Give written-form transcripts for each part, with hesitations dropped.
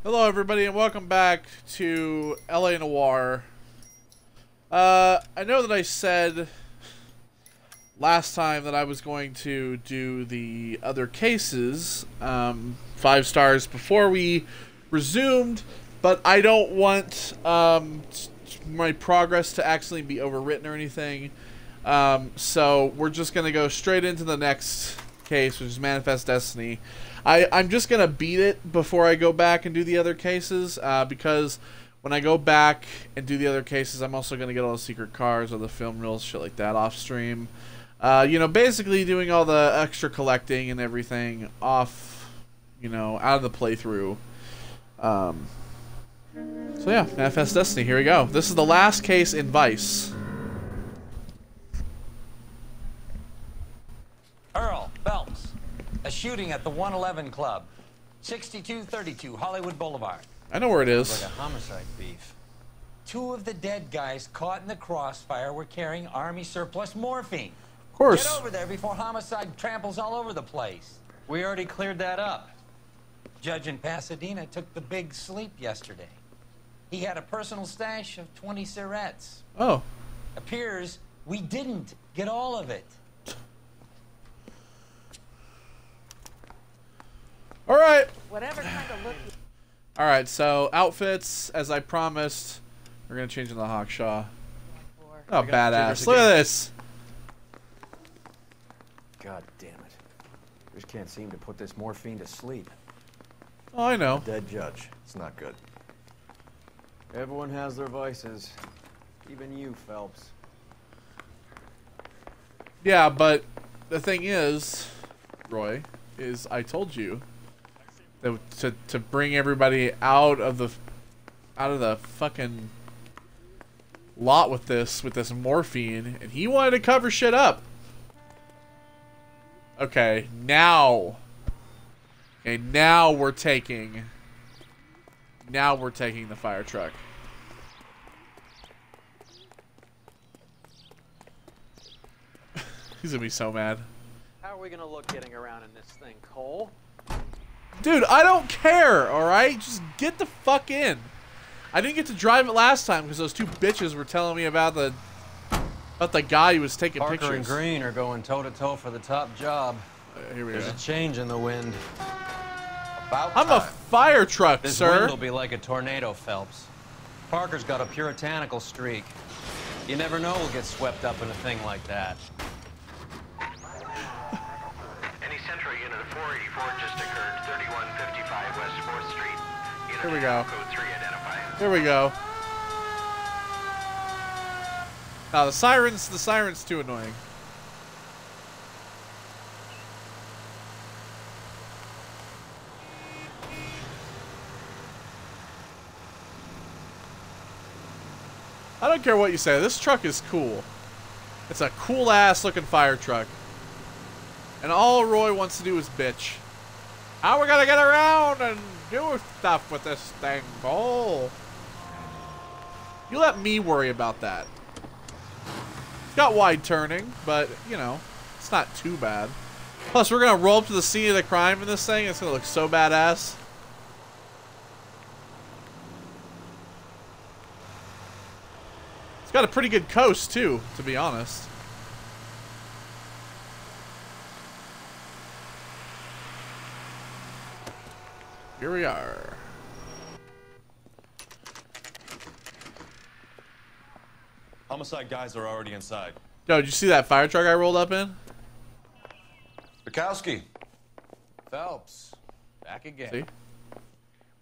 Hello everybody and welcome back to LA Noire. I know that I said last time that I was going to do the other cases 5 stars before we resumed, but I don't want my progress to actually be overwritten or anything. So we're just going to go straight into the next case, which is Manifest Destiny. I'm just going to beat it before I go back and do the other cases, because when I go back and do the other cases, I'm also going to get all the secret cars or the film reels, shit like that, off stream. You know, basically doing all the extra collecting and everything off, you know, out of the playthrough. So yeah, Manifest Destiny, here we go. This is the last case in Vice. Earl Phelps, a shooting at the 111 Club, 6232 Hollywood Boulevard. I know where it is. Like a homicide beef. 2 of the dead guys caught in the crossfire were carrying Army surplus morphine. Of course. Get over there before homicide tramples all over the place. We already cleared that up. Judge in Pasadena took the big sleep yesterday. He had a personal stash of 20 cigarettes. Oh. Appears we didn't get all of it. All right. Whatever kind of look. All right. So outfits, as I promised, we're gonna change into the Hawkshaw. Oh, badass! Look at this. God damn it! Just can't seem to put this morphine to sleep. Oh, I know. Dead judge. It's not good. Everyone has their vices. Even you, Phelps. Yeah, but the thing is, Roy, is I told you that to bring everybody out of the fucking lot with this morphine, and he wanted to cover shit up. Okay, now we're taking the fire truck. He's gonna be so mad. How are we gonna look getting around in this thing, Cole? Dude, I don't care, alright? Just get the fuck in. I didn't get to drive it last time because those 2 bitches were telling me about the guy who was taking Parker pictures. and Green are going toe-to-toe for the top job. Here we There's go. a change in the wind. About I'm a fire truck, This sir. wind will be like a tornado, Phelps. Parker's got a puritanical streak. You never know who'll get swept up in a thing like that. Any Central unit of 484 just occurred, 3155 West 4th Street. Unit Here we go. Code 3 identified. Here we go. Now the siren's too annoying. I don't care what you say. This truck is cool. It's a cool ass looking fire truck. And all Roy wants to do is bitch. How we gonna get around and do stuff with this thing, Cole? You let me worry about that. It's got wide turning, but, you know, it's not too bad. Plus, we're gonna roll up to the scene of the crime in this thing. It's gonna look so badass. It's got a pretty good coast, too, to be honest. Here we are. Homicide guys are already inside. Yo, did you see that fire truck I rolled up in? Bukowski, Phelps, back again. See?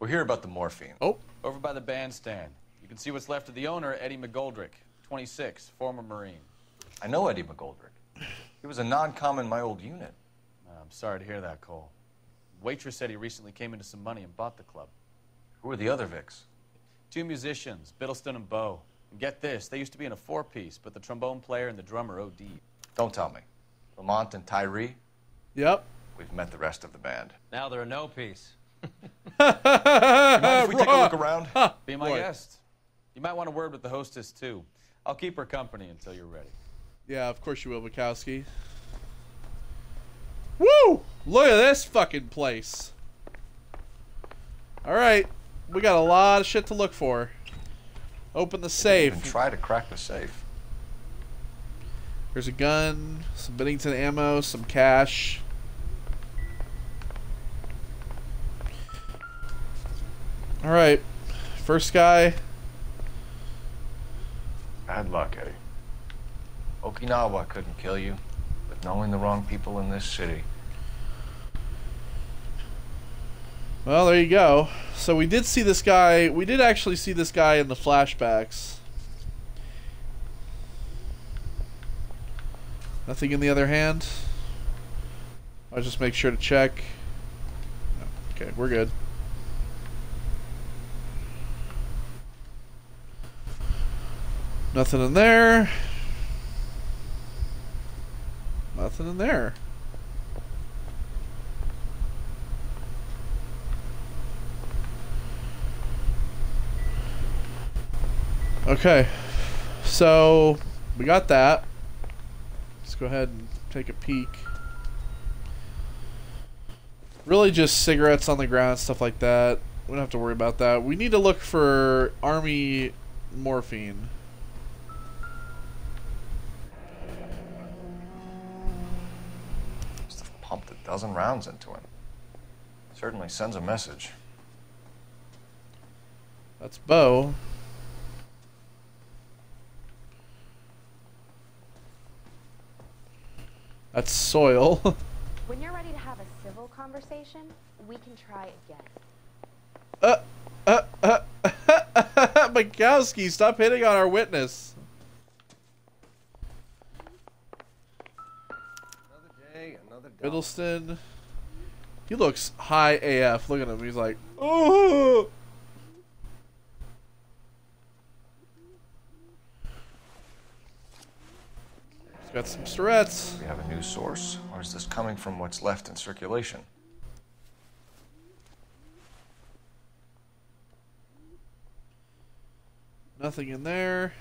we're here about the morphine. Oh. Over by the bandstand. You can see what's left of the owner, Eddie McGoldrick, 26, former Marine. I know Eddie McGoldrick. He was a non-com in my old unit. I'm sorry to hear that, Cole. Waitress said he recently came into some money and bought the club. Who are the other Vics? 2 musicians, Biddleston and Bowe. And get this, they used to be in a 4-piece, but the trombone player and the drummer OD'd. Don't tell me. Lamont and Tyree? Yep. We've met the rest of the band. Now they're a no-piece. You mind if we take a look around? Be my Boy. guest. You might want a word with the hostess, too. I'll keep her company until you're ready. Yeah, of course you will, Bukowski. Woo! Look at this fucking place. Alright. we got a lot of shit to look for. Open the safe. Even try to crack the safe. There's a gun, some Bennington ammo, some cash. Alright. First guy. Bad luck, Eddie. Okinawa couldn't kill you, but knowing the wrong people in this city. Well, there you go. So we did see this guy. We did actually see this guy in the flashbacks. Nothing in the other hand. I'll just make sure to check. Okay, we're good. Nothing in there. Nothing in there. Okay, so we got that. Let's go ahead and take a peek. Really just cigarettes on the ground, stuff like that. We don't have to worry about that. We need to look for army morphine. Must have pumped a dozen rounds into him. Certainly sends a message. That's Bo. That's soil. When you're ready to have a civil conversation, we can try again. Mikowski, stop hitting on our witness. Another day, another day. Middleston. He looks high AF. Look at him. He's like, oh. He's got some Tourette's. Do we have a news source, or is this coming from what's left in circulation? Nothing in there.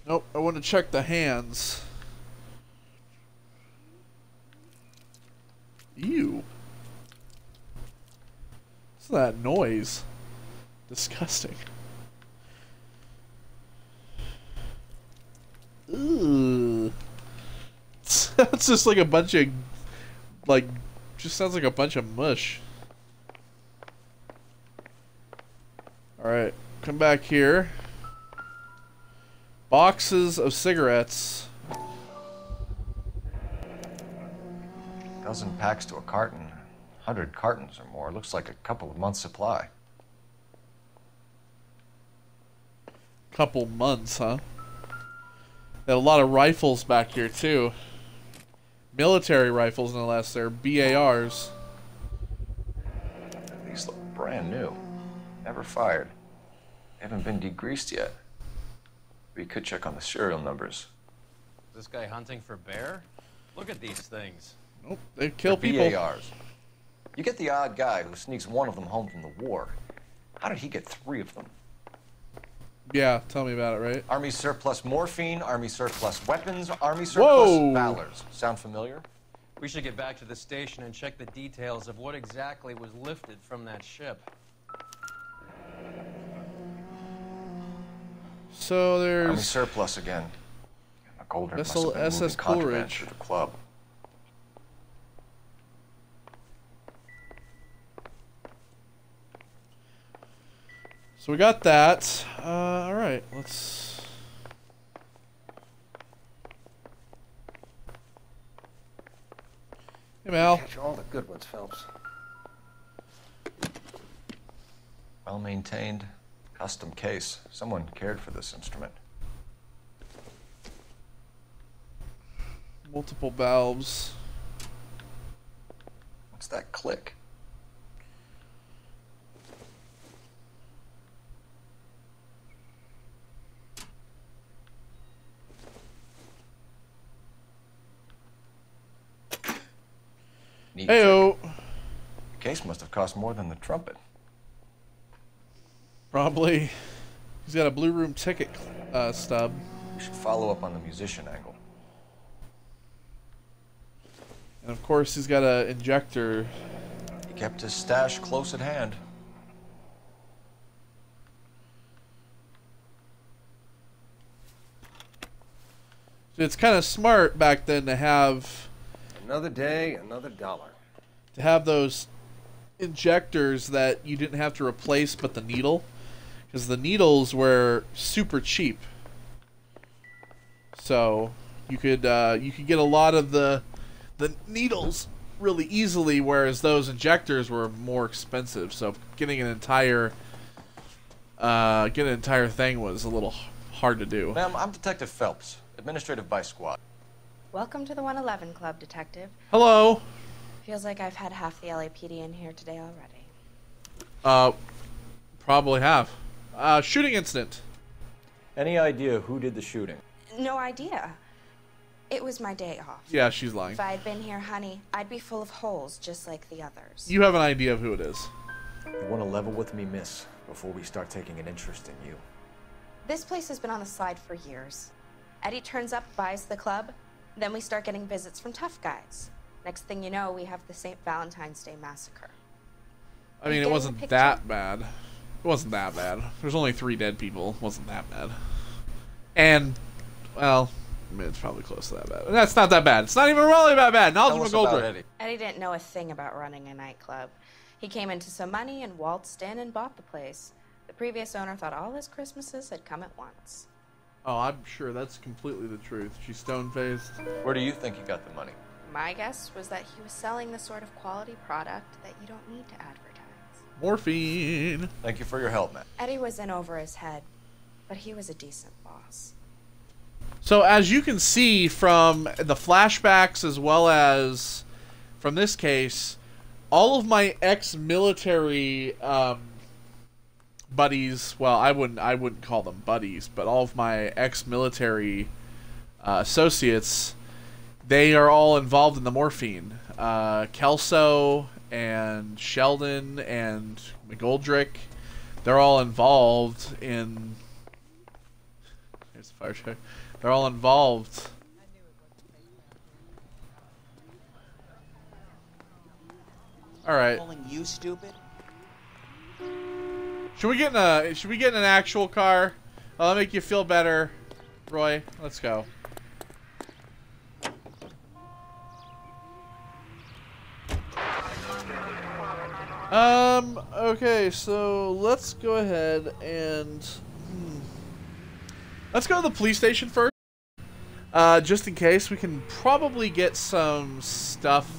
Nope. I want to check the hands. Ew. What's that noise? Disgusting. Ooh. Sounds just like a bunch of, just sounds like a bunch of mush. Alright, come back here. Boxes of cigarettes. Dozen packs to a carton. 100 cartons or more. Looks like a couple of months' supply. Couple months, huh? Got a lot of rifles back here, too. Military rifles, no less. They're BARs. These look brand new. Never fired. They haven't been degreased yet. We could check on the serial numbers. Is this guy hunting for bear? Look at these things. Nope, they kill They're people. BARs. You get the odd guy who sneaks one of them home from the war. How did he get 3 of them? Yeah, tell me about it, right? Army surplus morphine, Army surplus weapons, Army surplus Whoa! valors. Sound familiar? We should get back to the station and check the details of what exactly was lifted from that ship. So Army there's surplus again. McGoldrick must Vessel have been moving SS contraband Coleridge. through the club. So we got that. Alright, let's... Hey, Mal. Catch all the good ones, Phelps. Well maintained, custom case. Someone cared for this instrument. Multiple valves. What's that click? Neat trick. Heyo. The case must have cost more than the trumpet. Probably. He's got a Blue Room ticket stub. We should follow up on the musician angle. And of course, he's got a injector. He kept his stash close at hand. It's kind of smart back then to have Another day, another dollar. those injectors that you didn't have to replace, but the needle, because the needles were super cheap. So you could get a lot of the needles really easily, whereas those injectors were more expensive. So getting an entire thing was a little hard to do. Ma'am, I'm Detective Phelps, Administrative Vice Squad. Welcome to the 111 Club, Detective. Hello. Feels like I've had half the LAPD in here today already. Probably have. Shooting incident. Any idea who did the shooting? No idea. It was my day off. Yeah, she's lying. If I had been here, honey, I'd be full of holes just like the others. You have an idea of who it is. You want to level with me, miss, before we start taking an interest in you. This place has been on the slide for years. Eddie turns up, buys the club, then we start getting visits from tough guys. Next thing you know, we have the St. Valentine's Day massacre. I mean, it wasn't that bad. It wasn't that bad. There's only 3 dead people. It wasn't that bad. And, well, I mean, it's probably close to that bad. That's not that bad. It's not even really that bad. Knowledge from Goldrick. Eddie didn't know a thing about running a nightclub. He came into some money and waltzed in and bought the place. The previous owner thought all his Christmases had come at once. Oh, I'm sure that's completely the truth. She's stone-faced. Where do you think he got the money? My guess was that he was selling the sort of quality product that you don't need to advertise. Morphine. Thank you for your help, man. Eddie was in over his head, but he was a decent boss. So as you can see from the flashbacks as well as from this case, all of my ex-military buddies, well, I wouldn't call them buddies, but all of my ex-military associates, they are all involved in the morphine. Kelso and Sheldon and McGoldrick, they're all involved in... Here's the fire truck. They're all involved. All right. Calling you stupid? Should we get in an actual car? That'll make you feel better, Roy. Let's go. Okay, so let's go ahead and let's go to the police station first. Just in case, we can probably get some stuff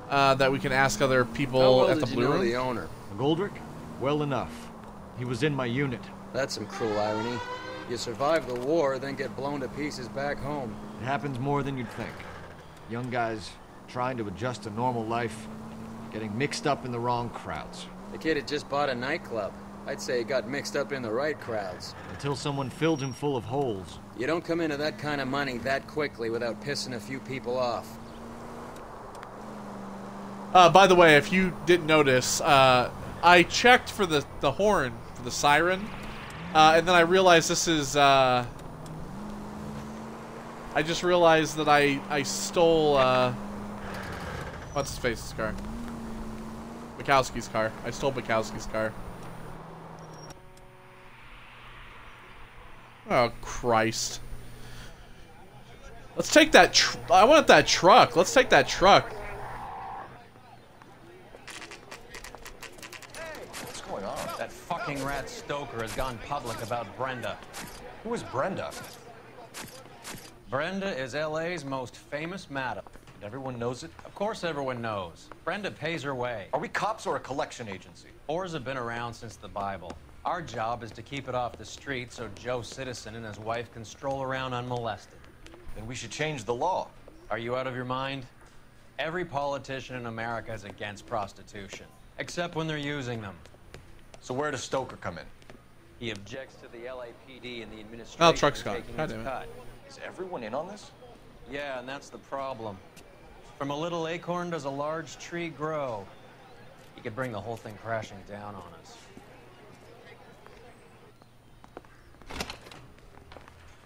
that we can ask other people at the Blue Room. The owner? McGoldrick? Well enough. He was in my unit. That's some cruel irony. You survive the war, then get blown to pieces back home. It happens more than you'd think. Young guys trying to adjust to normal life, getting mixed up in the wrong crowds. The kid had just bought a nightclub. I'd say he got mixed up in the right crowds. Until someone filled him full of holes. You don't come into that kind of money that quickly without pissing a few people off. By the way, if you didn't notice, I checked for the horn, for the siren, and then I realized this is, I just realized that I stole, what's his face's car? Bukowski's car. I stole Bukowski's car. Oh, Christ. Let's take that I want that truck. Let's take that truck. What's going on? That fucking rat Stoker has gone public about Brenda. Who is Brenda? Brenda is LA's most famous madam. And everyone knows it? Of course everyone knows. Brenda pays her way. Are we cops or a collection agency? Whores have been around since the Bible. Our job is to keep it off the street so Joe Citizen and his wife can stroll around unmolested. Then we should change the law. Are you out of your mind? Every politician in America is against prostitution, except when they're using them. So where does Stoker come in? He objects to the LAPD and the administration Oh, truck's gone. taking God its damn it. cut. Is everyone in on this? Yeah, and that's the problem. From a little acorn does a large tree grow. He could bring the whole thing crashing down on us.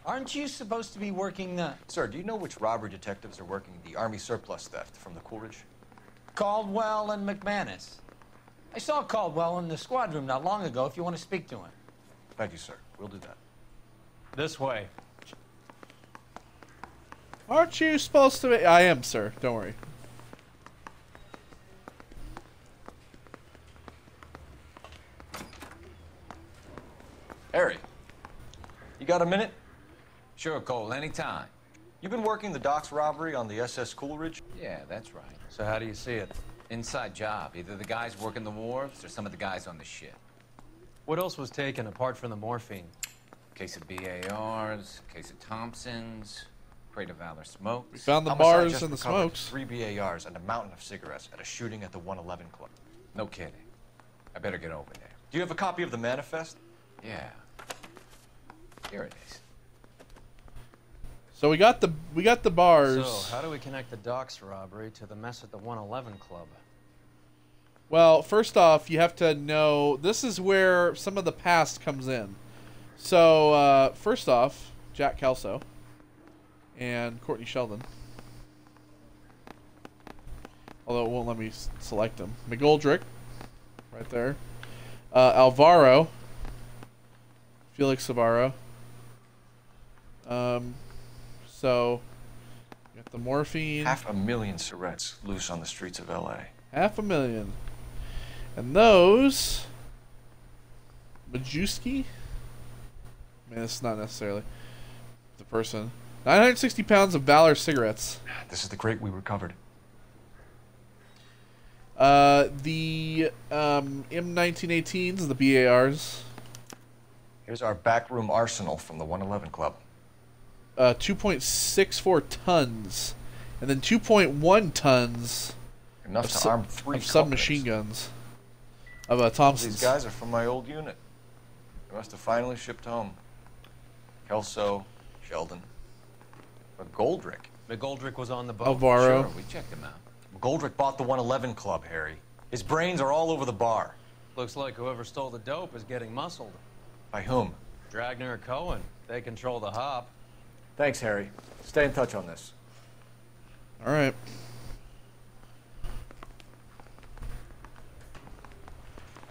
Aren't you supposed to be working the... Sir, do you know which robbery detectives are working the Army surplus theft from the Coolidge? Caldwell and McManus? I saw Caldwell in the squad room not long ago if you want to speak to him. Thank you, sir. We'll do that. This way. Aren't you supposed to be? I am, sir. Don't worry. Harry, you got a minute? Sure, Cole, anytime. You've been working the docks robbery on the SS Coolidge? Yeah, that's right. So how do you see it? Inside job. Either the guys working the wharves or some of the guys on the ship. What else was taken apart from the morphine? Case of BARs, case of Thompsons, crate of Valor We smokes. found the Homicide bars just and the recovered smokes. 3 BARs and a mountain of cigarettes at a shooting at the 111 Club. No kidding. I better get over there. Do you have a copy of the manifest? Yeah. Here it is. So we got the bars. So how do we connect the docks robbery to the mess at the 111 Club? Well, first off, you have to know this is where some of the past comes in. So first off, Jack Kelso and Courtney Sheldon. Although it won't let me select them. McGoldrick, right there. Alvaro. Felix Savaro. So, you got the morphine. 500,000 cigarettes loose on the streets of L.A. 500,000. And those... Majewski? I mean, this is not necessarily the person. 960 pounds of Valor cigarettes. This is the crate we recovered. The M1918s, the BARs. Here's our backroom arsenal from the 111 Club. 2.64 tons. And then 2.1 tons Enough to arm 3 of submachine guns. Of Thompson's. These guys are from my old unit. They must have finally shipped home. Kelso, Sheldon, McGoldrick. McGoldrick was on the boat. Alvaro. Sure, we checked him out. McGoldrick bought the 111 Club, Harry. His brains are all over the bar. Looks like whoever stole the dope is getting muscled. By whom? Dragner or Cohen. They control the hop. Thanks, Harry. Stay in touch on this. All right.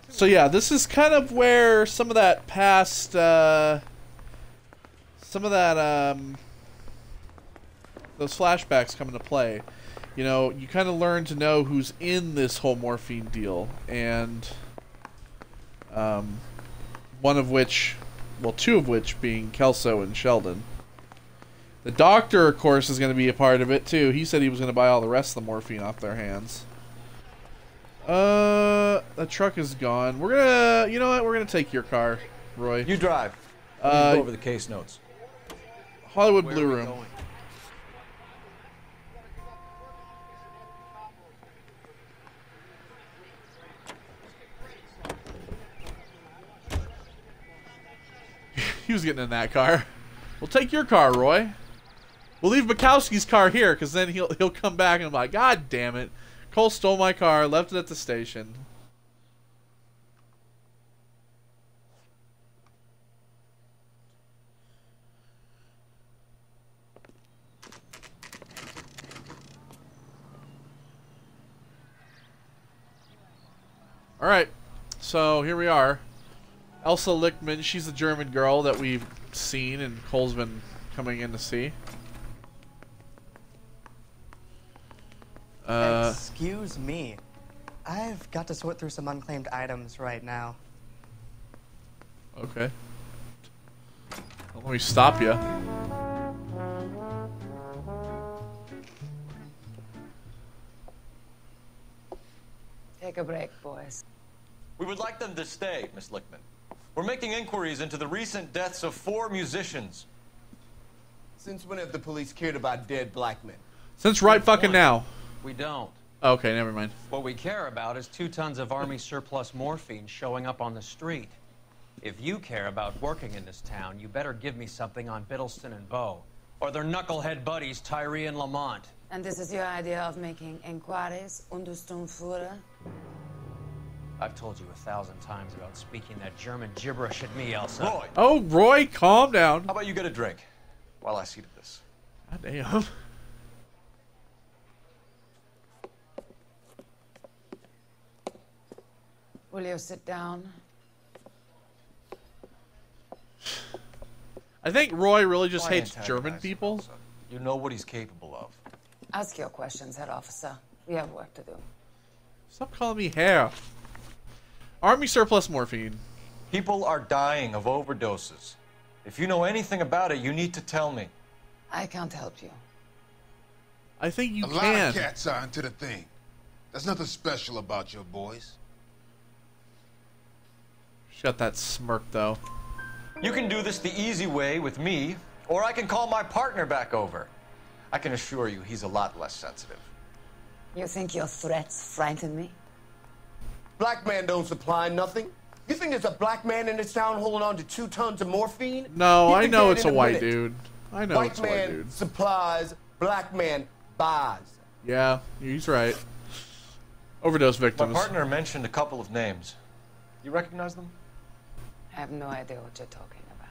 So yeah, this is kind of where some of that past, those flashbacks come into play. You know, you kind of learn to know who's in this whole morphine deal, and one of which, well, two of which being Kelso and Sheldon. The doctor, of course, is going to be a part of it too. He said he was going to buy all the rest of the morphine off their hands. The truck is gone. We're gonna, you know what? We're gonna take your car, Roy. You drive. Go over the case notes. Hollywood Blue Room. Going? He was getting in that car. We'll take your car, Roy. We'll leave Bukowski's car here, because then he'll come back and be like, God damn it. Cole stole my car, left it at the station. Alright, so here we are. Elsa Lichtman, she's the German girl that we've seen and Cole's been coming in to see. Excuse me. I've got to sort through some unclaimed items right now. Okay. Well, let me stop you. Take a break, boys. We would like them to stay, Miss Lichtman. We're making inquiries into the recent deaths of 4 musicians. Since when have the police cared about dead black men? Since right fucking now. We don't. Okay, never mind. What we care about is 2 tons of Army surplus morphine showing up on the street. If you care about working in this town, you better give me something on Biddleston and Bow, or their knucklehead buddies Tyree and Lamont. And this is your idea of making inquiries under Sturmführer? I've told you 1,000 times about speaking that German gibberish at me, Elsa. Roy! Oh, Roy, calm down. How about you get a drink while I see to this? God damn. Will you sit down? I think Roy really just Why hates antagonize German people. Elsa? You know what he's capable of. Ask your questions, Herr Officer. We have work to do. Stop calling me Herr. Army surplus morphine. People are dying of overdoses. If you know anything about it, you need to tell me. I can't help you. I think you A can. lot of cats are into the thing. There's nothing special about your boys. She got that smirk, though. You can do this the easy way with me, or I can call my partner back over. I can assure you he's a lot less sensitive. You think your threats frighten me? Black man don't supply nothing. You think there's a black man in this town holding on to 2 tons of morphine? No, He'd I be know dead it's in a white minute. dude. I know it's a white man dude. supplies, black man buys. Yeah, he's right. Overdose My victims. partner mentioned a couple of names. You recognize them? I have no idea what you're talking about.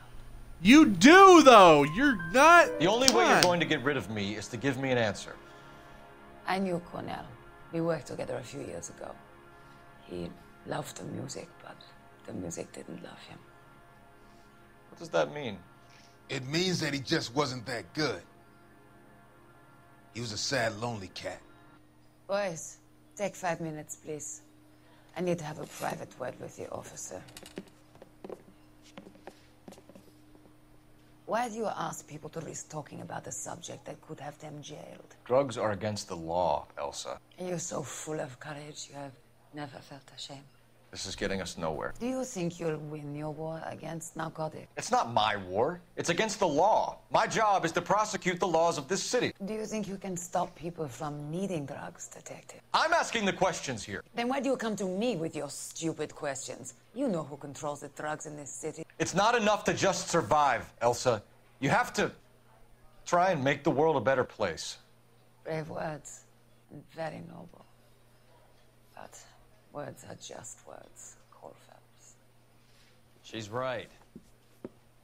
You do, though. You're not. The only Come way you're on. going to get rid of me is to give me an answer. I knew Cornell. We worked together a few years ago. He loved the music, but the music didn't love him. What does that mean? It means that he just wasn't that good. He was a sad, lonely cat. Boys, take 5 minutes, please. I need to have a private word with the officer. Why do you ask people to risk talking about a subject that could have them jailed? Drugs are against the law, Elsa. And you're so full of courage, you have never felt ashamed. This is getting us nowhere. Do you think you'll win your war against narcotics? It's not my war. It's against the law. My job is to prosecute the laws of this city. Do you think you can stop people from needing drugs, detective? I'm asking the questions here. Then why do you come to me with your stupid questions? You know who controls the drugs in this city. It's not enough to just survive, Elsa. You have to try and make the world a better place. Brave words, and very noble. But words are just words, Cole Phelps. She's right.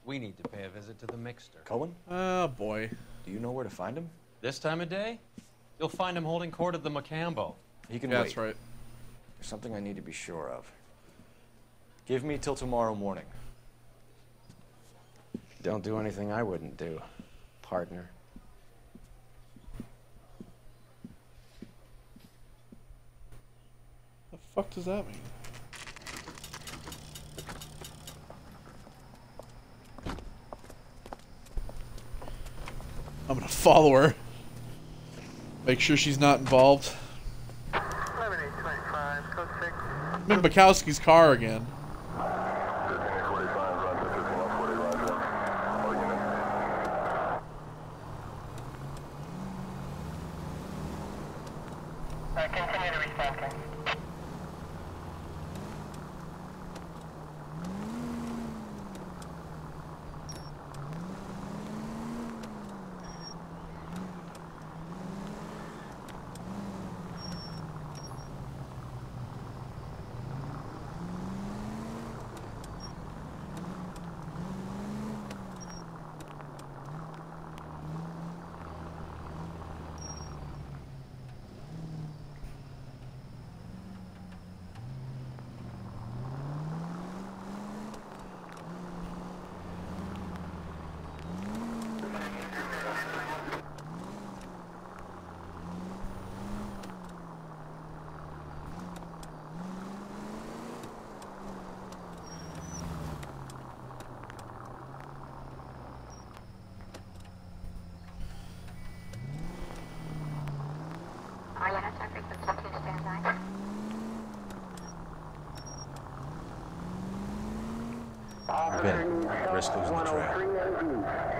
We need to pay a visit to the Mixter. Cohen? Oh, boy. Do you know where to find him? This time of day, you'll find him holding court at the Macambo. He can Yeah, wait. that's right. There's something I need to be sure of. Give me till tomorrow morning. Don't do anything I wouldn't do, partner. The fuck does that mean? I'm gonna follow her. Make sure she's not involved. 11825, code 6. I'm in Bukowski's car again. Continue to respond. Ben, risk losing the trail.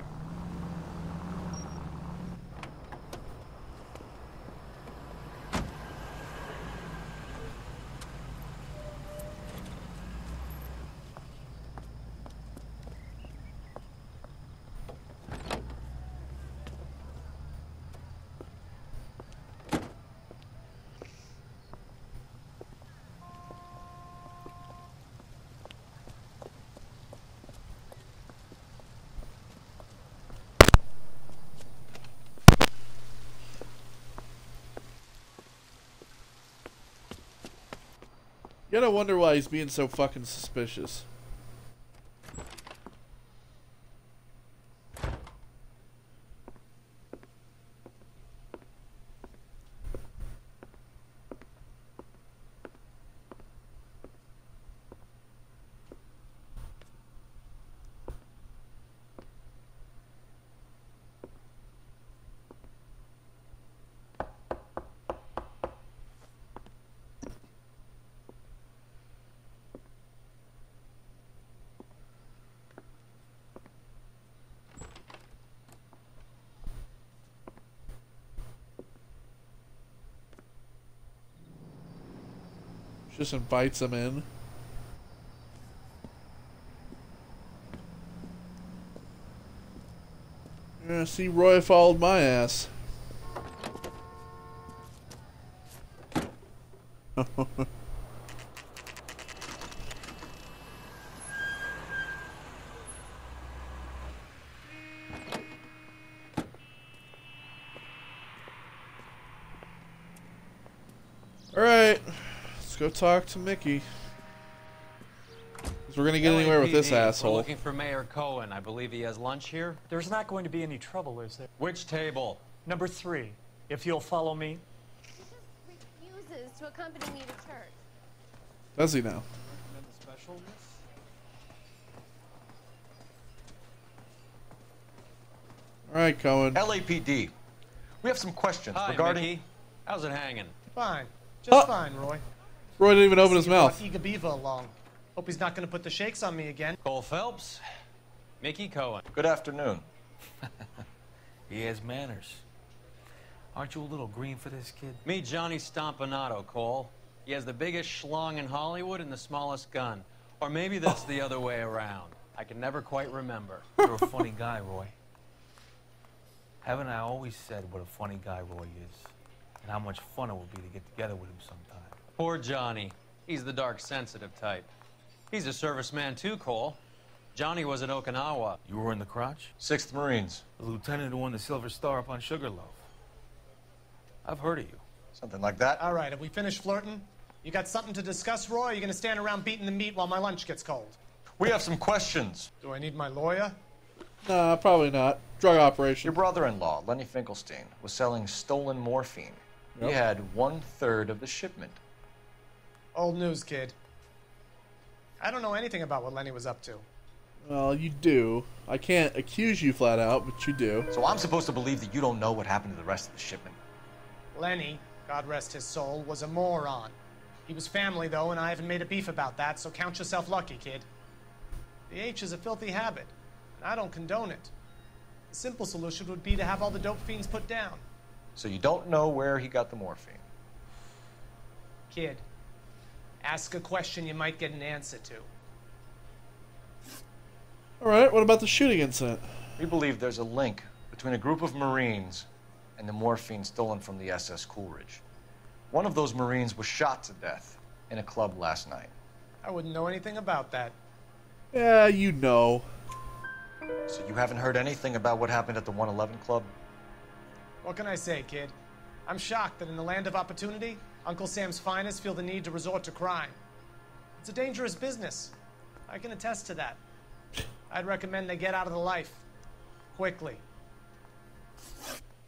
You gotta wonder why he's being so fucking suspicious. Just invites him in. Yeah, see, Roy followed my ass. Alright, let's go talk to Mickey. Because we're going to get anywhere with this asshole. We're looking for Mayor Cohen. I believe he has lunch here. There's not going to be any trouble, is there? Which table? Number 3, if you'll follow me. He refuses to accompany me to church. Does he now? Alright, Cohen. LAPD. We have some questions Hi, regarding... Mickey. How's it hanging? Fine. Just fine, Roy. Roy didn't even open his mouth. Eager Beaver along. Hope he's not going to put the shakes on me again. Cole Phelps. Mickey Cohen. Good afternoon. He has manners. Aren't you a little green for this kid? Meet Johnny Stompanato, Cole. He has the biggest schlong in Hollywood and the smallest gun. Or maybe that's the other way around. I can never quite remember. You're a funny guy, Roy. Haven't I always said what a funny guy Roy is? And how much fun it would be to get together with him sometime. Poor Johnny. He's the dark, sensitive type. He's a serviceman too, Cole. Johnny was at Okinawa. You were in the crotch? 6th Marines. The lieutenant who won the Silver Star up on Sugarloaf. I've heard of you. Something like that. All right, have we finished flirting? You got something to discuss, Roy, or are you going to stand around beating the meat while my lunch gets cold? We have some questions. Do I need my lawyer? Nah, probably not. Drug operation. Your brother-in-law, Lenny Finkelstein, was selling stolen morphine. He had 1/3 of the shipment. Old news, kid. I don't know anything about what Lenny was up to. Well, you do. I can't accuse you flat out, but you do. So I'm supposed to believe that you don't know what happened to the rest of the shipment? Lenny, God rest his soul, was a moron. He was family, though, and I haven't made a beef about that, so count yourself lucky, kid. The H is a filthy habit, and I don't condone it. The simple solution would be to have all the dope fiends put down. So you don't know where he got the morphine? Kid, ask a question you might get an answer to. Alright, what about the shooting incident? We believe there's a link between a group of Marines and the morphine stolen from the SS Coolidge. One of those Marines was shot to death in a club last night. I wouldn't know anything about that. Yeah, you know. So you haven't heard anything about what happened at the 111 Club? What can I say, kid? I'm shocked that in the land of opportunity, Uncle Sam's finest feel the need to resort to crime. It's a dangerous business. I can attest to that. I'd recommend they get out of the life. Quickly.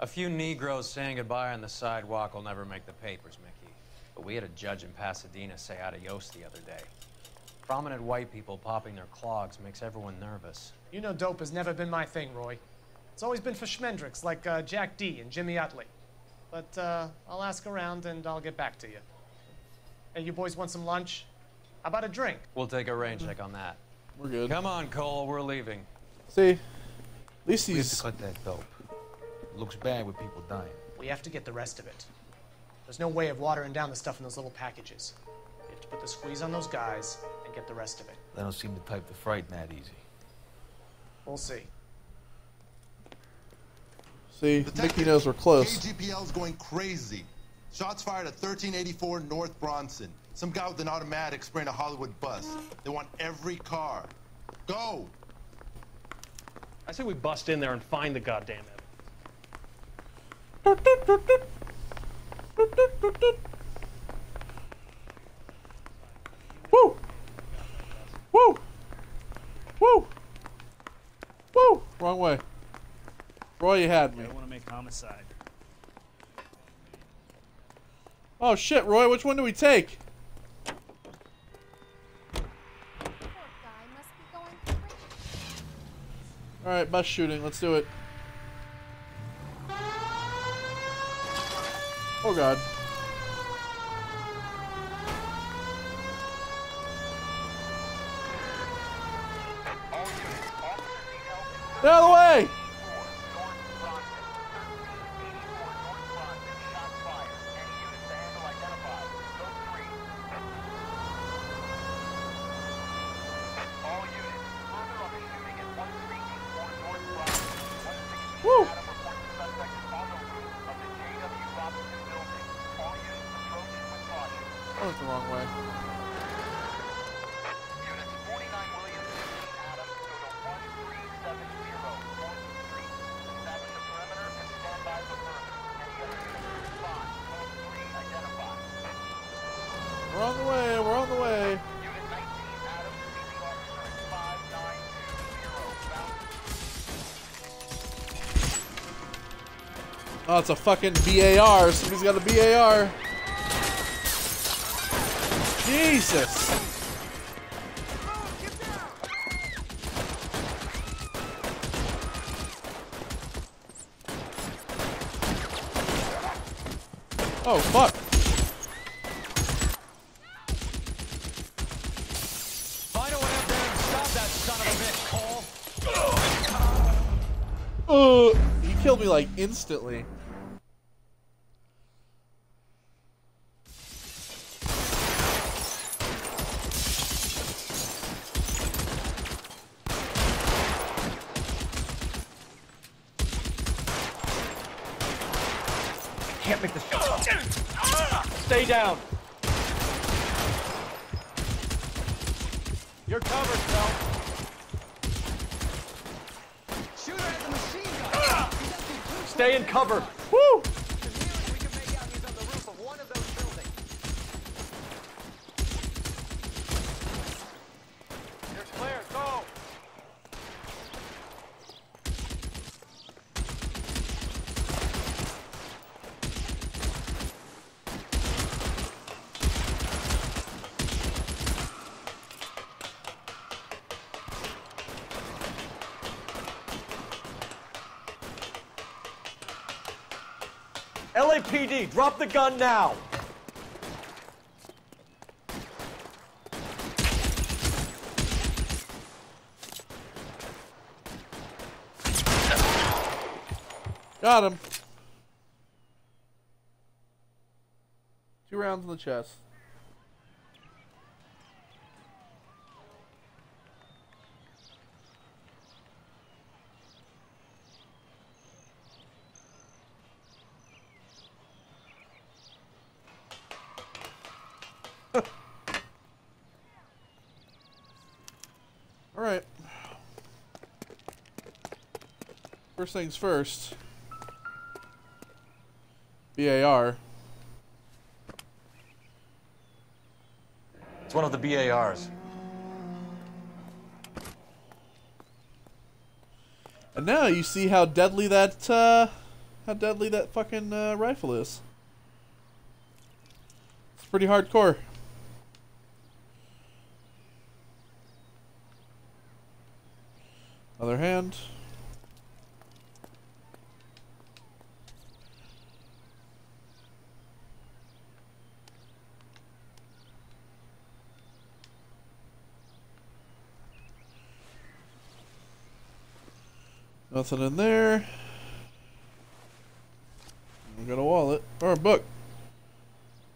A few Negroes saying goodbye on the sidewalk will never make the papers, Mickey. But we had a judge in Pasadena say adios the other day. Prominent white people popping their clogs makes everyone nervous. You know dope has never been my thing, Roy. It's always been for schmendricks like Jack D. and Jimmy Utley. But I'll ask around and I'll get back to you. Hey, you boys want some lunch? How about a drink? We'll take a rain check on that. We're good. Come on, Cole, we're leaving. See? At least We have he's... to cut that dope. It looks bad with people dying. We have to get the rest of it. There's no way of watering down the stuff in those little packages. We have to put the squeeze on those guys and get the rest of it. They don't seem the type to frighten that easy. We'll see. See, Mickey knows we're close. KGPL's going crazy. Shots fired at 1384 North Bronson. Some guy with an automatic spraying a Hollywood bus. They want every car. Go! I say we bust in there and find the goddamn Woo! Woo! Woo! Woo! Wrong way. Roy, you had me. I want to make homicide. Oh shit, Roy, which one do we take? Alright, bus shooting, let's do it. Oh god. Get out of the way! went the wrong way. We're on the way, we're on the way. Oh, it's a fucking BAR. Somebody's got a BAR. Jesus. Oh, fuck. Find a way up there and stop that son of a bitch, Cole. He killed me like instantly. Can't make the shot. Stay down. You're covered, Phil. Shooter has a machine gun. Stay in cover. Woo! You're clear. Go. LAPD, drop the gun now. Got him. 2 rounds in the chest. All right. First things first. BAR. It's one of the BARs. And now you see how deadly that fucking rifle is. It's pretty hardcore. Other hand. Nothing in there. We got a wallet or a book.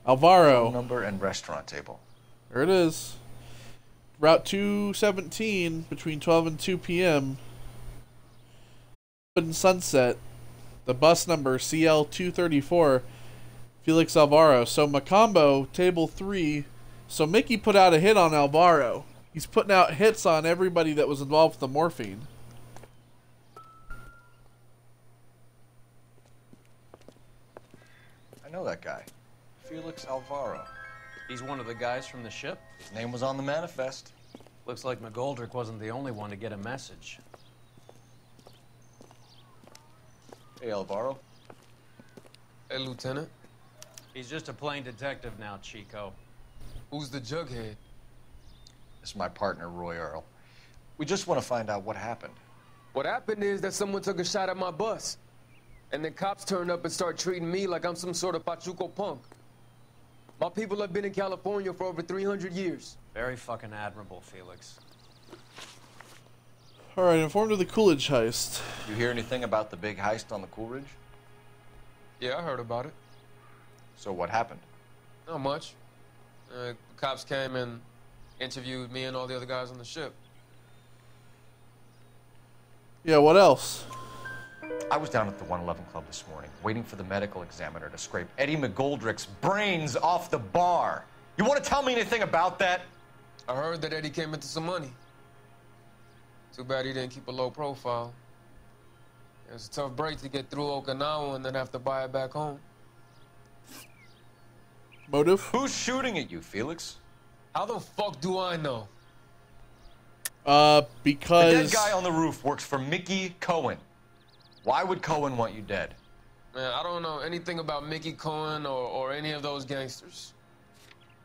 Alvaro. Phone number and restaurant table. There it is. Route 217 between 12 and 2 p.m. in Sunset. The bus number CL234. Felix Alvaro. So Macombo, table 3. So Mickey put out a hit on Alvaro. He's putting out hits on everybody that was involved with the morphine. I know that guy. Felix Alvaro. He's one of the guys from the ship? His name was on the manifest. Looks like McGoldrick wasn't the only one to get a message. Hey, Alvaro. Hey, Lieutenant. He's just a plain detective now, Chico. Who's the jughead? This is my partner, Roy Earl. We just want to find out what happened. What happened is that someone took a shot at my bus. And then cops turned up and started treating me like I'm some sort of Pachuco punk. My people have been in California for over 300 years. Very fucking admirable, Felix. Alright, informed of the Coolidge heist. You hear anything about the big heist on the Coolidge? Yeah, I heard about it. So what happened? Not much. The cops came and interviewed me and all the other guys on the ship. Yeah, what else? I was down at the 111 Club this morning, waiting for the medical examiner to scrape Eddie McGoldrick's brains off the bar. You want to tell me anything about that? I heard that Eddie came into some money. Too bad he didn't keep a low profile. It was a tough break to get through Okinawa and then have to buy it back home. Motive? Who's shooting at you, Felix? How the fuck do I know? Because... The dead guy on the roof works for Mickey Cohen. Why would Cohen want you dead? Man, I don't know anything about Mickey Cohen or any of those gangsters.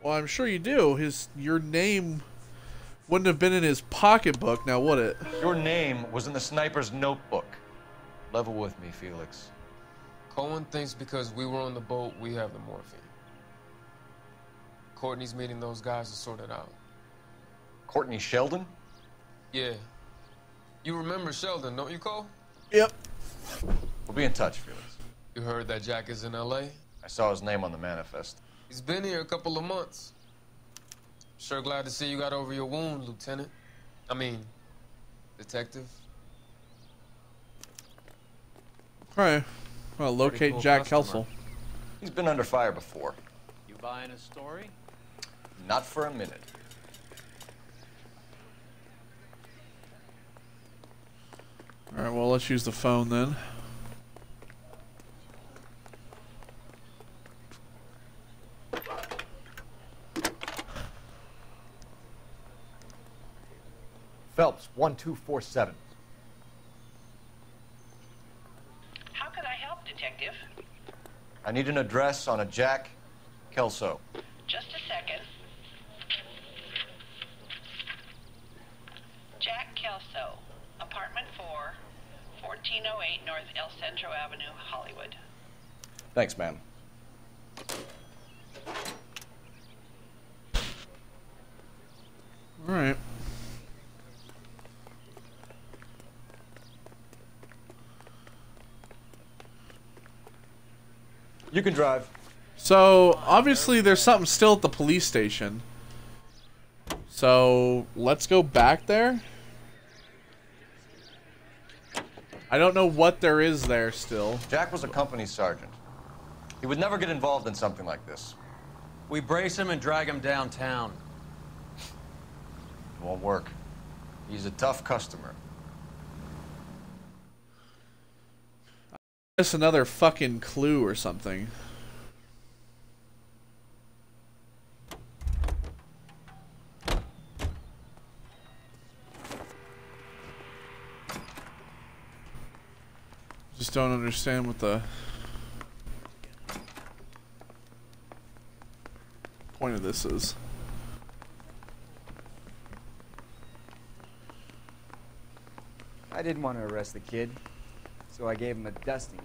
Well, I'm sure you do. Your name wouldn't have been in his pocketbook, now would it? Your name was in the sniper's notebook. Level with me, Felix. Cohen thinks because we were on the boat, we have the morphine. Courtney's meeting those guys to sort it out. Courtney Sheldon? Yeah. You remember Sheldon, don't you, Cole? Yep. We'll be in touch, Felix. You heard that Jack is in L.A.? I saw his name on the manifest. He's been here a couple of months. Sure glad to see you got over your wound, Lieutenant. I mean, Detective. Alright. Well, locate cool Jack customer. Kelsel. He's been under fire before. You buying his story? Not for a minute. Alright, well, let's use the phone then. Phelps, 1247. How can I help, Detective? I need an address on a Jack Kelso. Just a second. Jack Kelso, apartment 4, 1408 North El Centro Avenue, Hollywood. Thanks, ma'am. Alright. You can drive. So, obviously there's something still at the police station. So, let's go back there. I don't know what there is there still. Jack was a company sergeant. He would never get involved in something like this. We brace him and drag him downtown. It won't work. He's a tough customer. Just another fucking clue or something. Just don't understand what the point of this is. I didn't want to arrest the kid, so I gave him a dusting.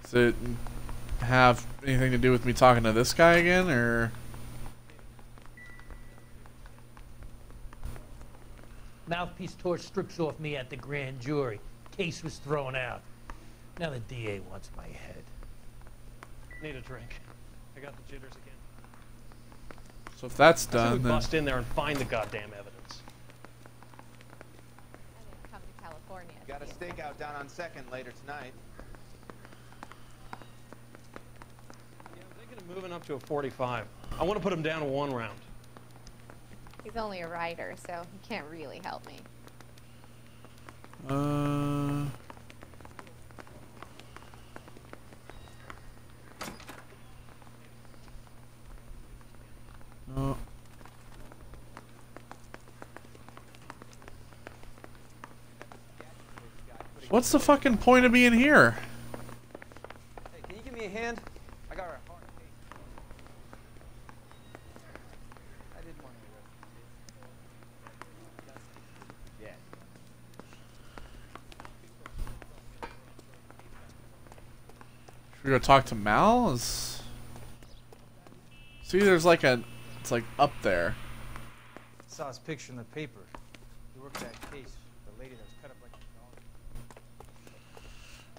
Does it have anything to do with me talking to this guy again, or? Mouthpiece tore strips off me at the grand jury. Case was thrown out. Now the DA wants my head. Need a drink. I got the jitters again. So if that's I say done, we then bust in there and find the goddamn evidence. I didn't come to California. Got a stakeout down on 2nd later tonight. Yeah, I'm thinking of moving up to a 45. I want to put him down to 1 round. He's only a writer, so he can't really help me. Oh. What's the fucking point of being here? Hey, can you give me a hand? I got a hard case. I didn't want to arrest you. Yeah. Should we go talk to Mal? See, there's like a... It's like up there. Saw his picture in the paper. He worked that case. The lady that was cut up like a dog.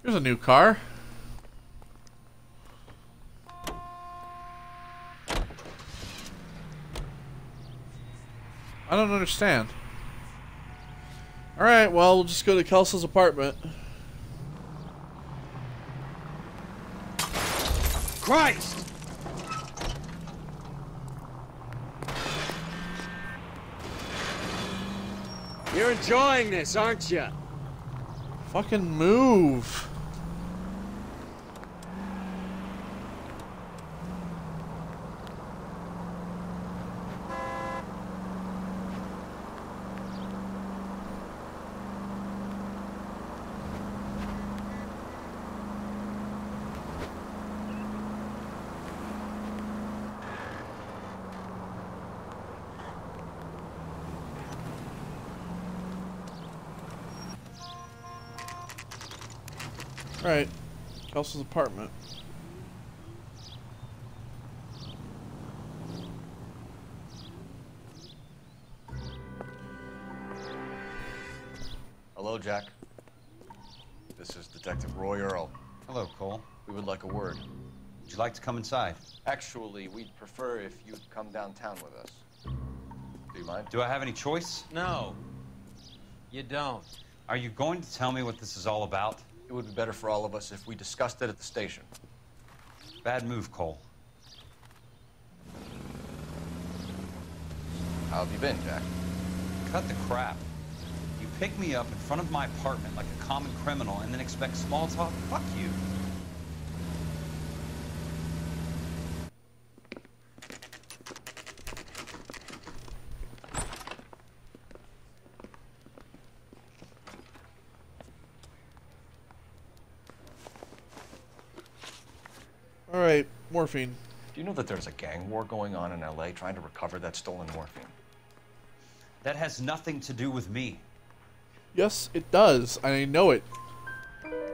Here's a new car. I don't understand. Alright, well, we'll just go to Kelso's apartment. Christ! You're enjoying this, aren't you? Fucking move. Alright, Kelsey's apartment. Hello, Jack. This is Detective Roy Earl. Hello, Cole. We would like a word. Would you like to come inside? Actually, we'd prefer if you'd come downtown with us. Do you mind? Do I have any choice? No. You don't. Are you going to tell me what this is all about? It would be better for all of us if we discussed it at the station. Bad move, Cole. How have you been, Jack? Cut the crap. You pick me up in front of my apartment like a common criminal and then expect small talk? Fuck you. Alright, morphine. Do you know that there's a gang war going on in LA trying to recover that stolen morphine? That has nothing to do with me. Yes, it does. I know it.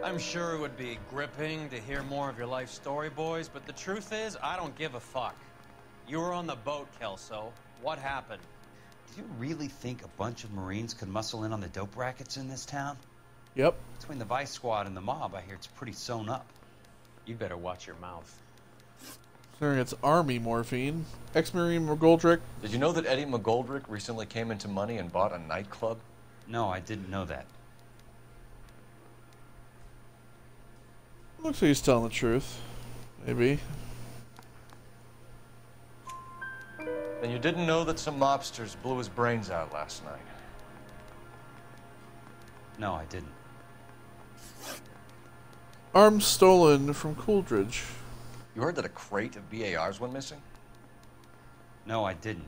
I'm sure it would be gripping to hear more of your life story, boys, but the truth is, I don't give a fuck. You were on the boat, Kelso. What happened? Do you really think a bunch of Marines could muscle in on the dope rackets in this town? Yep. Between the Vice Squad and the mob, I hear it's pretty sewn up. You better watch your mouth. Considering it's army morphine. Ex-Marine McGoldrick. Did you know that Eddie McGoldrick recently came into money and bought a nightclub? No, I didn't know that. Looks like he's telling the truth. Maybe. Then you didn't know that some mobsters blew his brains out last night? No, I didn't. Arms stolen from Coolidge. You heard that a crate of BARs went missing? No, I didn't.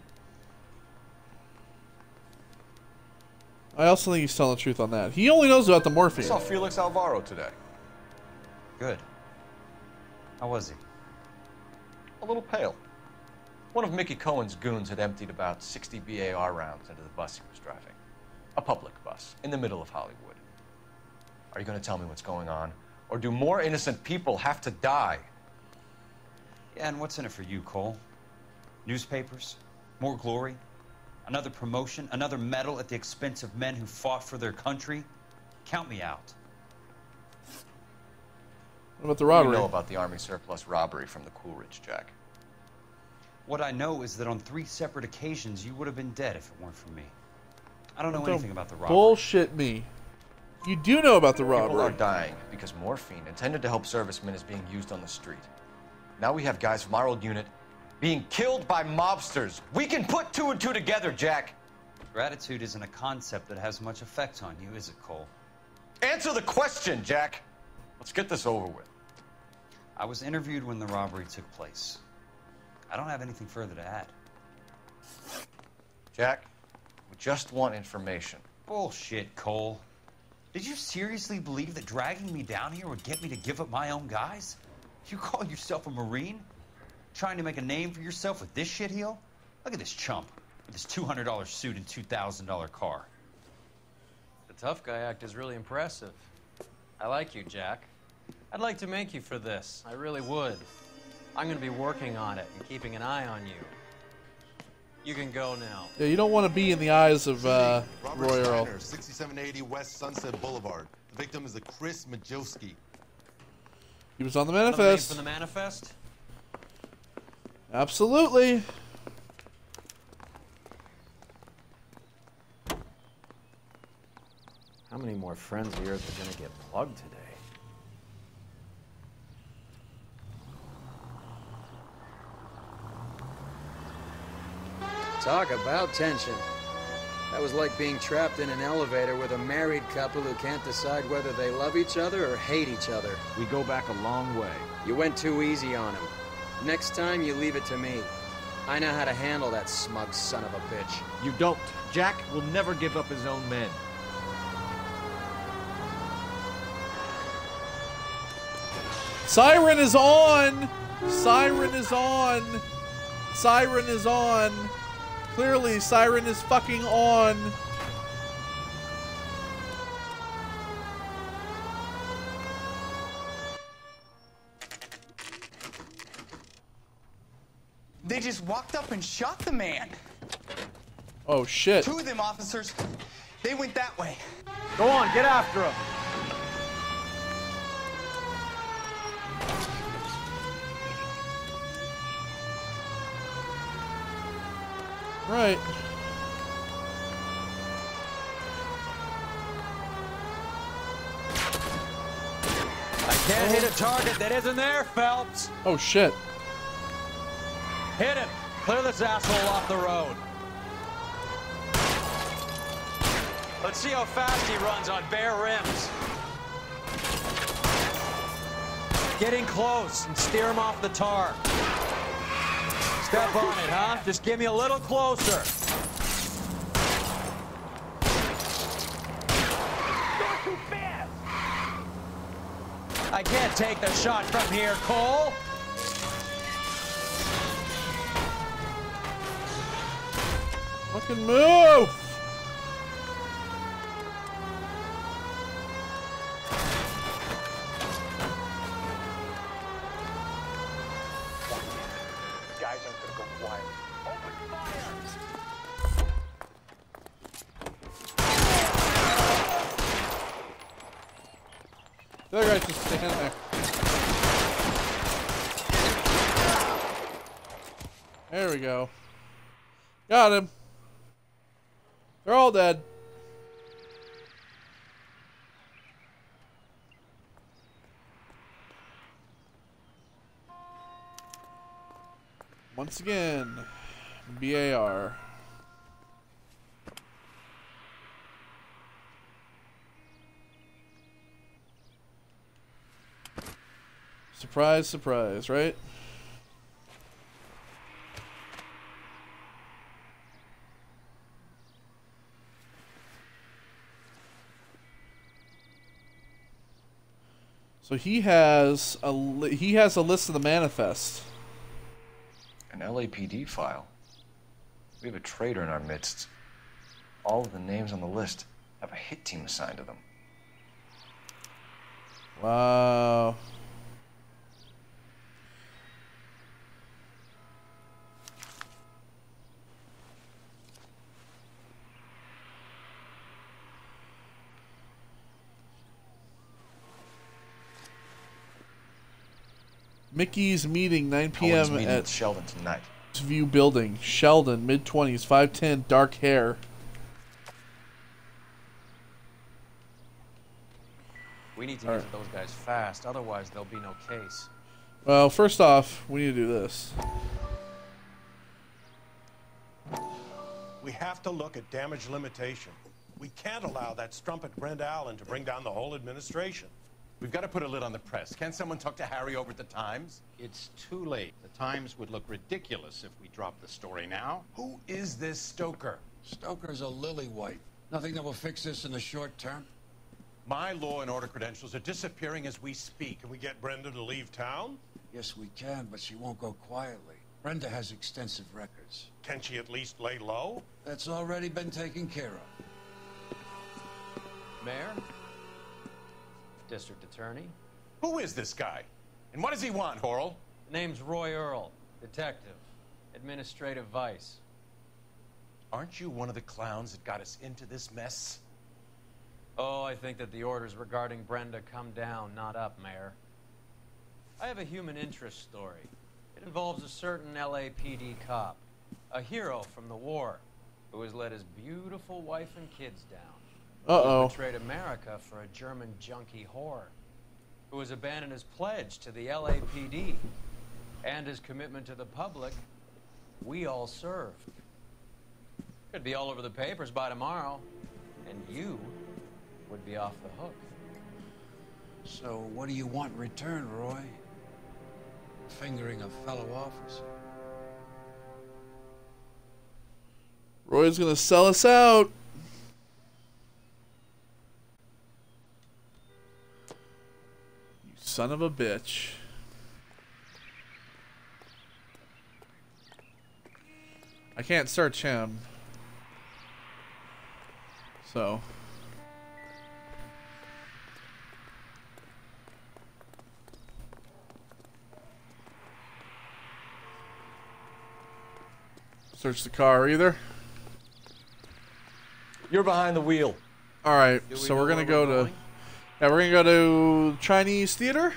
I also think he's telling the truth on that. He only knows about the I morphine. saw Felix Alvaro today. Good. How was he? A little pale. One of Mickey Cohen's goons had emptied about 60 BAR rounds into the bus he was driving. A public bus, in the middle of Hollywood. Are you going to tell me what's going on? Or do more innocent people have to die? Yeah, and what's in it for you, Cole? Newspapers? More glory? Another promotion? Another medal at the expense of men who fought for their country? Count me out. What about the robbery? You know about the Army surplus robbery from the Coolidge, Jack. What I know is that on 3 separate occasions, you would have been dead if it weren't for me. I don't know anything about the robbery. Bullshit me. You do know about the robbery. People are dying because morphine intended to help servicemen is being used on the street. Now we have guys from our old unit being killed by mobsters. We can put 2 and 2 together, Jack. Gratitude isn't a concept that has much effect on you, is it, Cole? Answer the question, Jack. Let's get this over with. I was interviewed when the robbery took place. I don't have anything further to add. Jack, we just want information. Bullshit, Cole. Did you seriously believe that dragging me down here would get me to give up my own guys? You call yourself a Marine? Trying to make a name for yourself with this shitheel? Look at this chump with his $200 suit and $2,000 car. The tough guy act is really impressive. I like you, Jack. I'd like to make you for this. I really would. I'm going to be working on it and keeping an eye on you. You can go now. Yeah, you don't want to be in the eyes of Roy Earl. 6780 West Sunset Boulevard. The victim is a Chris Majowski. He was on the Another name manifest. for the manifest? Absolutely. How many more friends of yours are gonna get plugged today? Talk about tension. That was like being trapped in an elevator with a married couple who can't decide whether they love each other or hate each other. We go back a long way. You went too easy on him. Next time, you leave it to me. I know how to handle that smug son of a bitch. You don't. Jack will never give up his own men. Siren is on! Siren is on! Siren is on! Clearly, Siren is fucking on! They just walked up and shot the man. Oh, shit. 2 of them officers, they went that way. Go on, get after him. Right. I can't hit a target that isn't there, Phelps. Oh, shit. Hit him. Clear this asshole off the road. Let's see how fast he runs on bare rims. Get in close and steer him off the tar. Step on it, huh? Just give me a little closer. You're too fast. I can't take the shot from here, Cole. Fucking move! Guys aren't gonna go quiet. Open fire! The other guy's just standing there. There we go. Got him. They're all dead. Once again, BAR. Surprise, surprise, right? So he has a list of the manifest. An LAPD file. We have a traitor in our midst. All of the names on the list have a hit team assigned to them. Wow. Mickey's meeting, 9 p.m. at Sheldon tonight. View Building. Sheldon, mid-20s, 5'10", dark hair. We need to get to those guys fast, otherwise there'll be no case. Well, first off, we need to do this. We have to look at damage limitation. We can't allow that strumpet Brenda Allen to bring down the whole administration. We've got to put a lid on the press. Can't someone talk to Harry over at the Times? It's too late. The Times would look ridiculous if we dropped the story now. Who is this Stoker? Stoker's a lily-white. Nothing that will fix this in the short term. My law and order credentials are disappearing as we speak. Can we get Brenda to leave town? Yes, we can, but she won't go quietly. Brenda has extensive records. Can she at least lay low? That's already been taken care of. Mayor? District Attorney? Who is this guy? And what does he want, Horrell? The name's Roy Earl, detective, administrative vice. Aren't you one of the clowns that got us into this mess? Oh, I think that the orders regarding Brenda come down, not up, Mayor. I have a human interest story. It involves a certain LAPD cop, a hero from the war, who has let his beautiful wife and kids down. Uh-oh. He betrayed America for a German junkie whore, who has abandoned his pledge to the LAPD and his commitment to the public we all served. Could be all over the papers by tomorrow, and you would be off the hook. So what do you want in return, Roy? Fingering a fellow officer. Roy's gonna sell us out. You son of a bitch. I can't search him. So. Search the car either. You're behind the wheel. All right, so we're gonna go to. Yeah, we're gonna go to Chinese theater.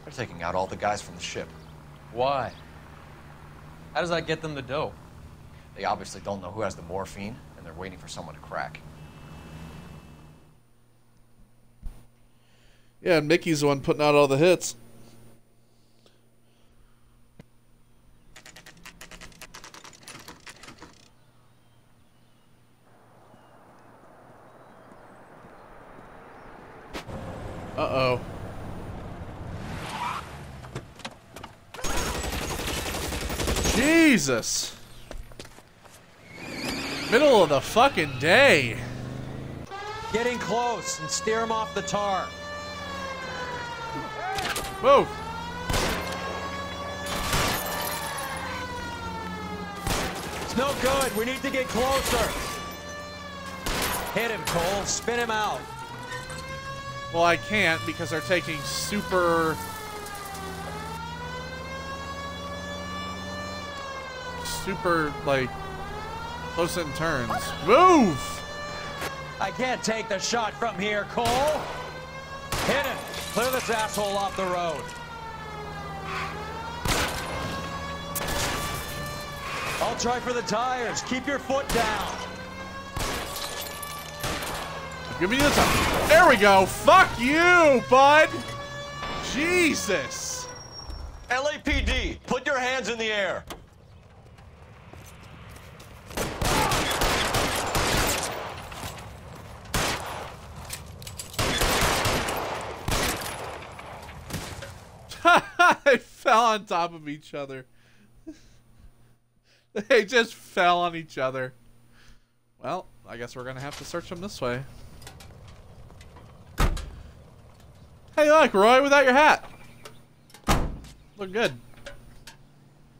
They're taking out all the guys from the ship. Why? How does that get them the dough? They obviously don't know who has the morphine, and they're waiting for someone to crack. Yeah, and Mickey's the one putting out all the hits. Uh-oh. Jesus. Middle of the fucking day. Get in close and steer him off the tar. Whoa. It's no good. We need to get closer. Hit him, Cole. Spin him out. Well, I can't because they're taking super like close-in turns. Move! I can't take the shot from here, Cole. Hit him. Clear this asshole off the road. I'll try for the tires. Keep your foot down. Give me this time. There we go. Fuck you, bud. Jesus. LAPD, put your hands in the air. They fell on top of each other. They just fell on each other. Well, I guess we're gonna have to search them this way. Hey, look, Roy, without your hat. Look good.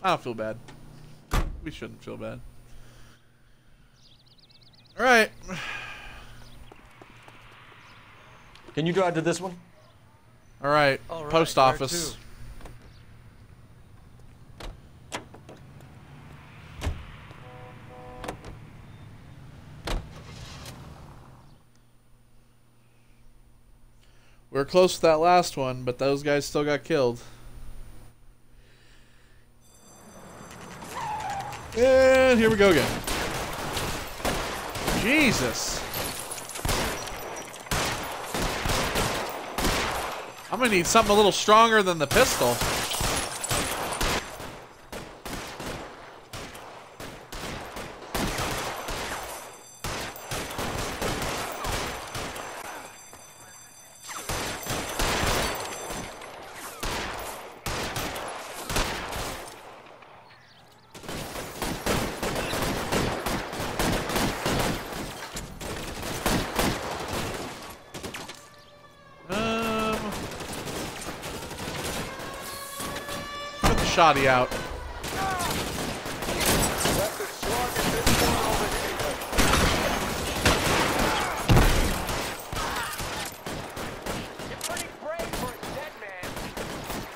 I don't feel bad. We shouldn't feel bad. All right. Can you drive to this one? All right. Post office. We were close to that last one, but those guys still got killed. And here we go again. Jesus. I'm gonna need something a little stronger than the pistol. Shoddy out.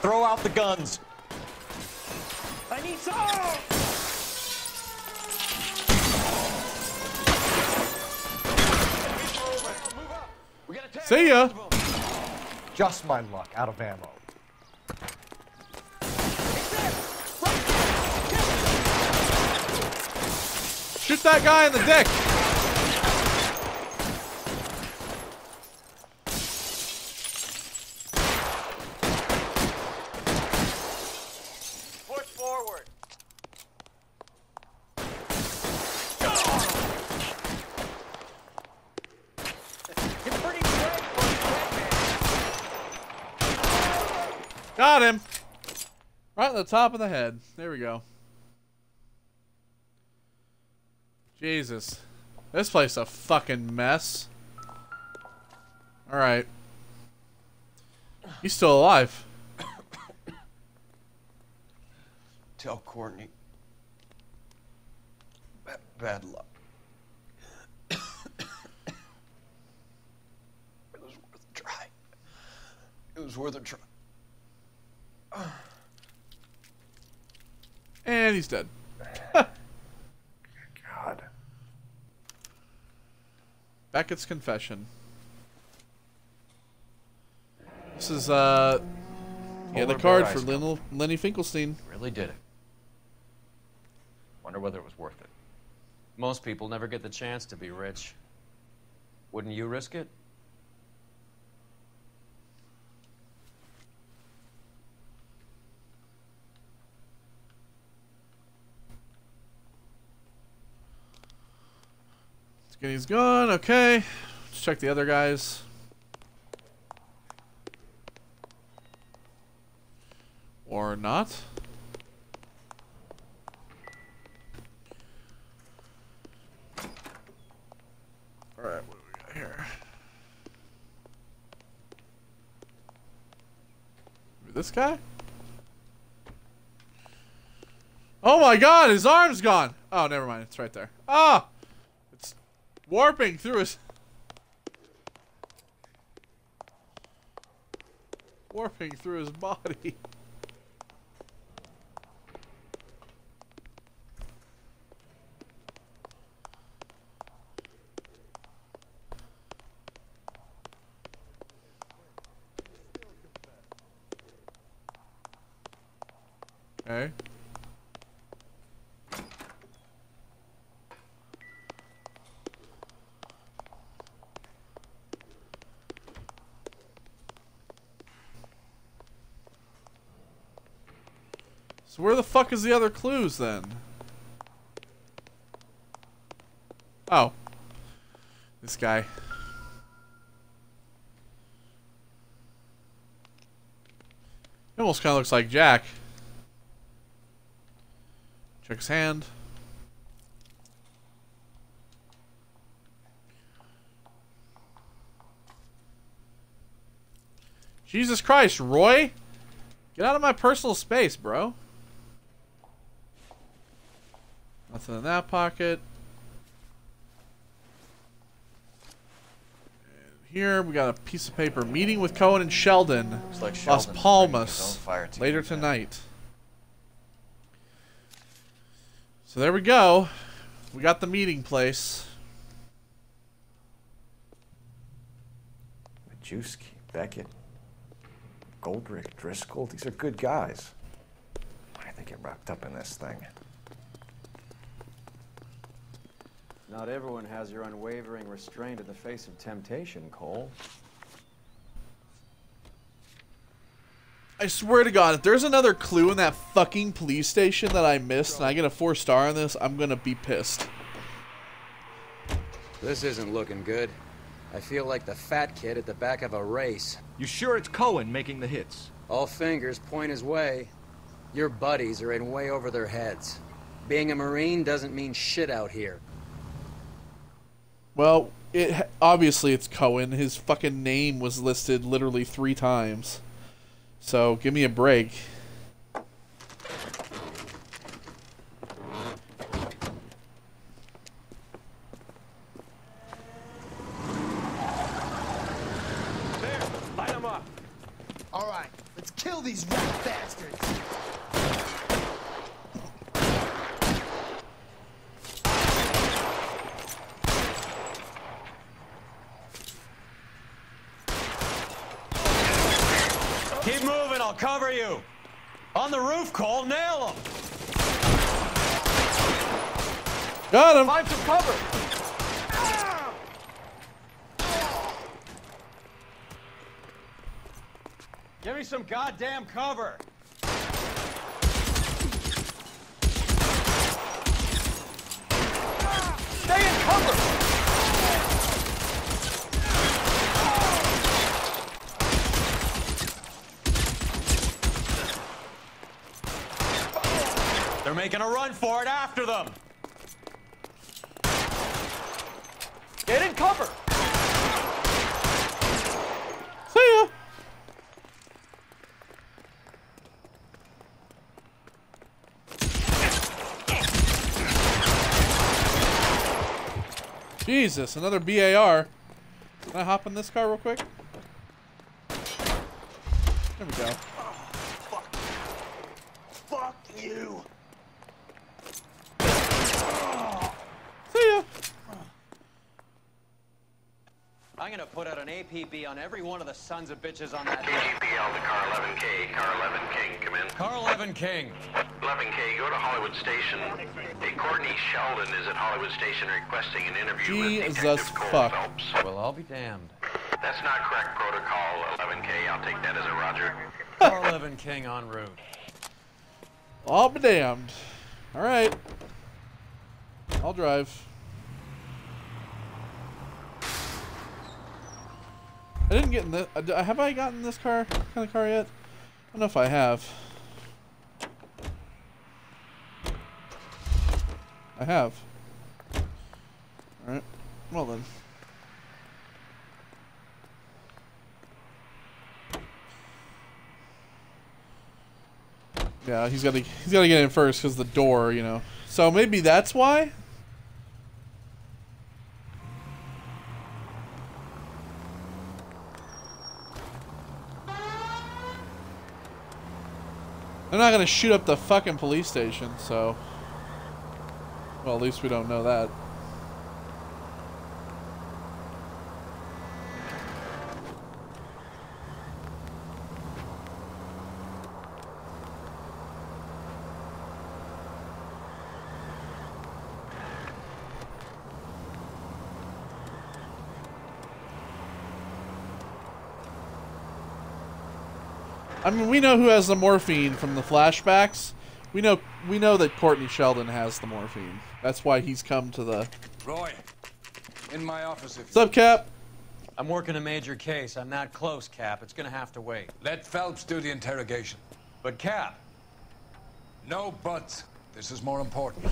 Throw out the guns. I need some. See ya. Just my luck, out of ammo. Shoot that guy in the dick. forward. You're pretty straight for a dead man. Got him! Right on the top of the head. There we go. Jesus. This place is a fucking mess. Alright. He's still alive. Tell Courtney. Bad luck. It was worth a try. It was worth a try. And he's dead. God. Beckett's confession. This is the card for Lenny Finkelstein. Really did it. Wonder whether it was worth it. Most people never get the chance to be rich. Wouldn't you risk it? Skinny's gone. Okay. Let's check the other guys. Or not. Alright, what do we got here? This guy? Oh my god, his arm's gone! Oh, never mind, it's right there. Ah! It's warping through his... warping through his body. Okay. So where the fuck is the other clues then? Oh. This guy. He almost kind of looks like Jack. Check his hand. Jesus Christ, Roy! Get out of my personal space, bro. Nothing in that pocket. And here we got a piece of paper. Meeting with Cohen and Sheldon. Looks like Las Sheldon's Palmas. bringing his own fire team Later in. tonight. So there we go. We got the meeting place. Majewski, Beckett, Goldrick, Driscoll, these are good guys. Why did they get wrapped up in this thing? Not everyone has your unwavering restraint in the face of temptation, Cole. I swear to God, if there's another clue in that fucking police station that I missed and I get a 4-star on this, I'm gonna be pissed. This isn't looking good. I feel like the fat kid at the back of a race. You sure it's Cohen making the hits? All fingers point his way. Your buddies are in way over their heads. Being a Marine doesn't mean shit out here. Well, obviously it's Cohen. His fucking name was listed literally 3 times. So, give me a break. There, light them up. All right, let's kill these rat bastards. Keep moving, I'll cover you. On the roof, Cole, nail him. Got him. Find some cover. Give me some goddamn cover. They're making a run for it. After them. Get in cover. See ya. Jesus, another BAR. Can I hop in this car real quick? There we go. Fuck you. See ya. I'm gonna put out an APB on every one of the sons of bitches on that. KGPL to car 11K. Car 11 King, come in. Car 11 King. 11K, go to Hollywood Station. Hey, Courtney Sheldon is at Hollywood Station requesting an interview with Detective Cole Phelps. Well, I'll be damned. That's not correct protocol, 11K. I'll take that as a roger. Car 11 King en route. I'll be damned. All right. I'll drive. I didn't get in this. Have I gotten this kind of car yet? I don't know if I have. I have. All right. Well then. Yeah, he's got to get in first because the door, you know. So maybe that's why. They're not gonna shoot up the fucking police station, so. Well, at least we don't know that. I mean, we know who has the morphine from the flashbacks. We know that Courtney Sheldon has the morphine. That's why he's come to the... Roy, in my office if What's up, Cap? I'm working a major case. I'm not close, Cap. It's gonna have to wait. Let Phelps do the interrogation. But, Cap... No buts. This is more important.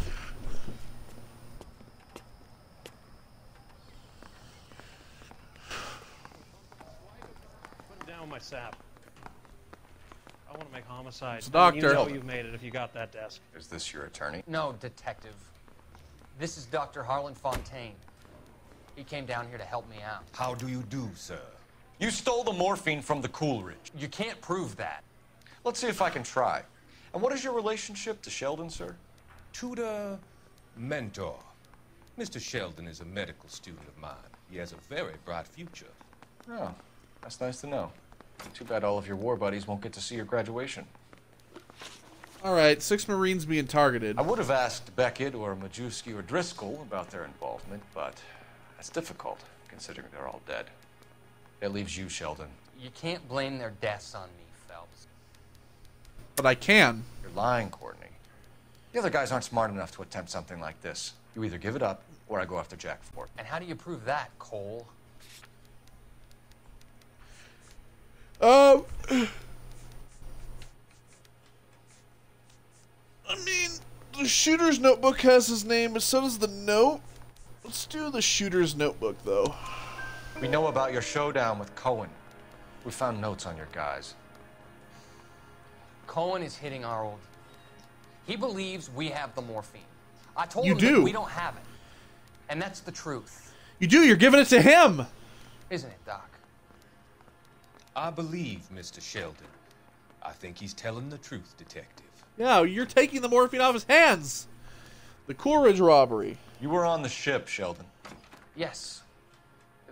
Put down my sap. I want to make homicide. It's a doctor. You know you've made it if you got that desk. Is this your attorney? No, detective. This is Dr. Harlan Fontaine. He came down here to help me out. How do you do, sir? You stole the morphine from the Coolidge. You can't prove that. Let's see if I can try. And what is your relationship to Sheldon, sir? Tutor, mentor. Mr. Sheldon is a medical student of mine. He has a very bright future. Oh, that's nice to know. Too bad all of your war buddies won't get to see your graduation. Alright, 6 Marines being targeted. I would have asked Beckett or Majewski or Driscoll about their involvement, but that's difficult, considering they're all dead. That leaves you, Sheldon. You can't blame their deaths on me, Phelps. But I can. You're lying, Courtney. The other guys aren't smart enough to attempt something like this. You either give it up, or I go after Jack for it. And how do you prove that, Cole? I mean, the shooter's notebook has his name, but so does the note. Let's do the shooter's notebook, though. We know about your showdown with Cohen. We found notes on your guys. Cohen is hitting our old. He believes we have the morphine. I told You him do. that we don't have it. And that's the truth. You do, you're giving it to him! Isn't it, Doc? I believe Mr. Sheldon. I think he's telling the truth, detective. Yeah, you're taking the morphine off his hands! The Coolidge robbery. You were on the ship, Sheldon. Yes,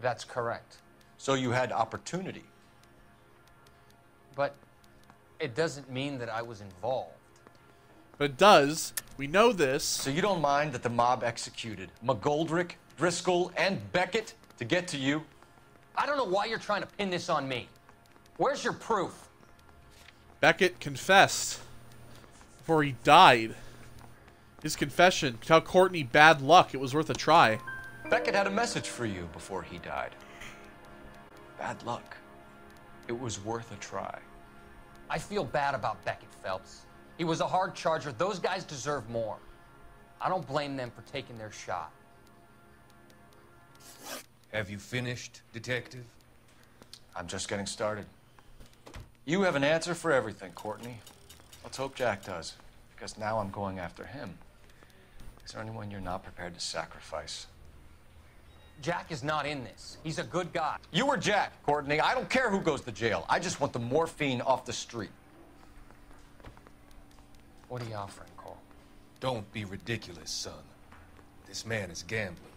that's correct. So you had opportunity. But it doesn't mean that I was involved. But it does. We know this. So you don't mind that the mob executed McGoldrick, Driscoll, and Beckett to get to you? I don't know why you're trying to pin this on me. Where's your proof? Beckett confessed before he died. His confession. Tell Courtney bad luck. It was worth a try. Beckett had a message for you before he died. Bad luck. It was worth a try. I feel bad about Beckett, Phelps. He was a hard charger. Those guys deserve more. I don't blame them for taking their shot. Have you finished, Detective? I'm just getting started. You have an answer for everything, Courtney. Let's hope Jack does, because now I'm going after him. Is there anyone you're not prepared to sacrifice? Jack is not in this. He's a good guy. You or Jack, Courtney. I don't care who goes to jail. I just want the morphine off the street. What are you offering, Cole? Don't be ridiculous, son. This man is gambling.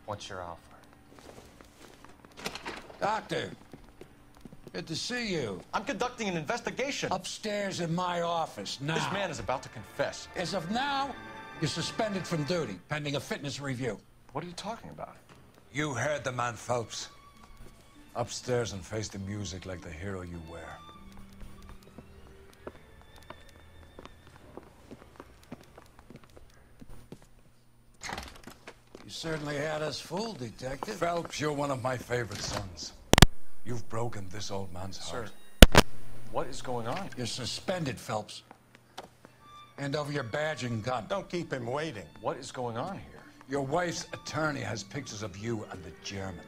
What's your offer? Doctor, good to see you. I'm conducting an investigation. Upstairs in my office, now. This man is about to confess. As of now, you're suspended from duty, pending a fitness review. What are you talking about? You heard the man, Phelps. Upstairs and face the music like the hero you were. You certainly had us fooled, Detective. Phelps, you're one of my favorite sons. You've broken this old man's heart. Sir, what is going on? You're suspended, Phelps. Hand over your badge and gun. Don't keep him waiting. What is going on here? Your wife's attorney has pictures of you and the German.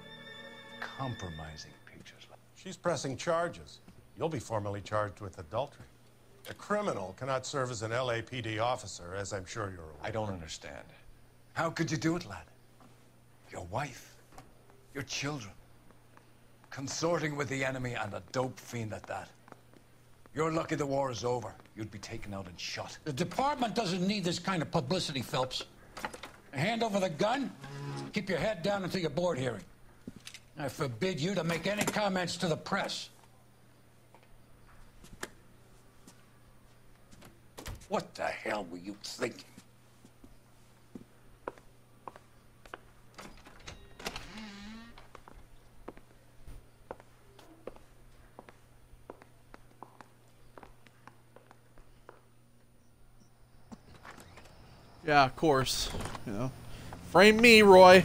Compromising pictures. She's pressing charges. You'll be formally charged with adultery. A criminal cannot serve as an LAPD officer, as I'm sure you're aware. I don't understand. How could you do it, lad? Your wife, your children, consorting with the enemy and a dope fiend at that. You're lucky the war is over. You'd be taken out and shot. The department doesn't need this kind of publicity, Phelps. Hand over the gun, keep your head down until your board hearing. I forbid you to make any comments to the press. What the hell were you thinking? Yeah, of course. You know, frame me, Roy.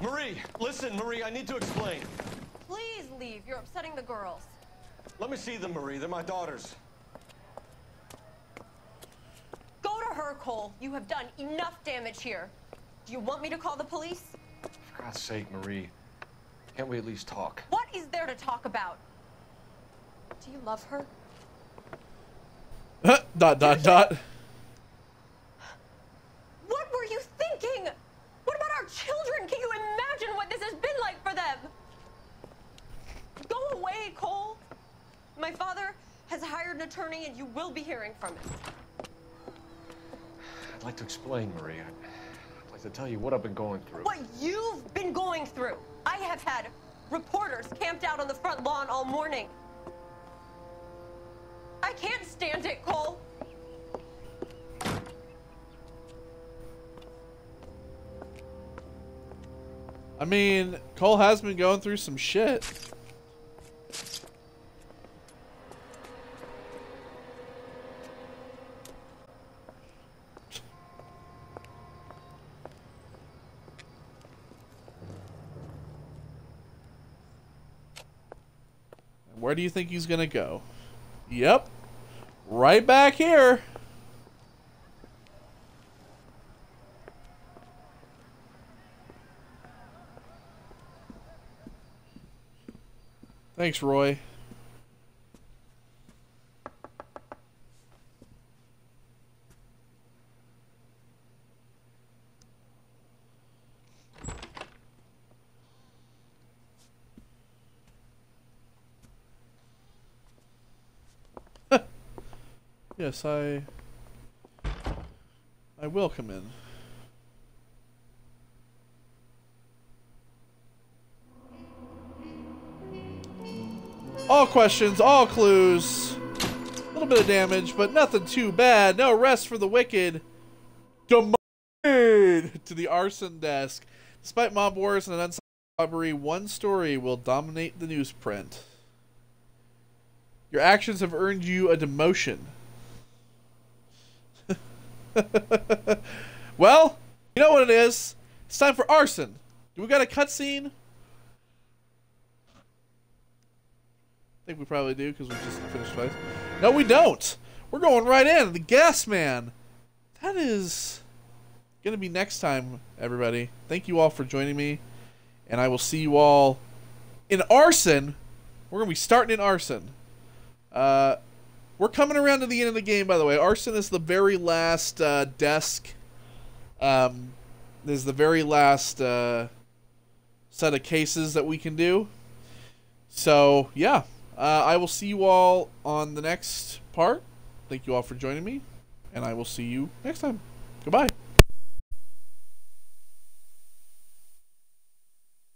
Marie, listen, Marie, I need to explain. Please leave. You're upsetting the girls. Let me see them, Marie. They're my daughters. Go to her, Cole. You have done enough damage here. Do you want me to call the police? For God's sake, Marie. Can't we at least talk? What is there to talk about? Do you love her? Dot, dot, dot. What were you thinking? What about our children? Can you imagine what this has been like for them? Go away, Cole. My father has hired an attorney and you will be hearing from him. I'd like to explain, Marie. I'd like to tell you what I've been going through. What you've been going through. I have had reporters camped out on the front lawn all morning. I can't stand it, Cole. I mean, Cole has been going through some shit. Where do you think he's gonna go? Yep. Right back here. Thanks, Roy. Yes, I will come in. All questions, all clues. A little bit of damage, but nothing too bad. No rest for the wicked. Demoted to the arson desk. Despite mob wars and an unsolved robbery, one story will dominate the newsprint. Your actions have earned you a demotion. Well, you know what it is. It's time for arson. Do we got a cutscene? think we probably do because we just finished fight. No, we don't. We're going right in. The Gas Man. That is going to be next time, everybody. Thank you all for joining me. And I will see you all in Arson. We're going to be starting in Arson. We're coming around to the end of the game, by the way. Arson is the very last desk. This is the very last set of cases that we can do. So, yeah. I will see you all on the next part. Thank you all for joining me. And I will see you next time. Goodbye.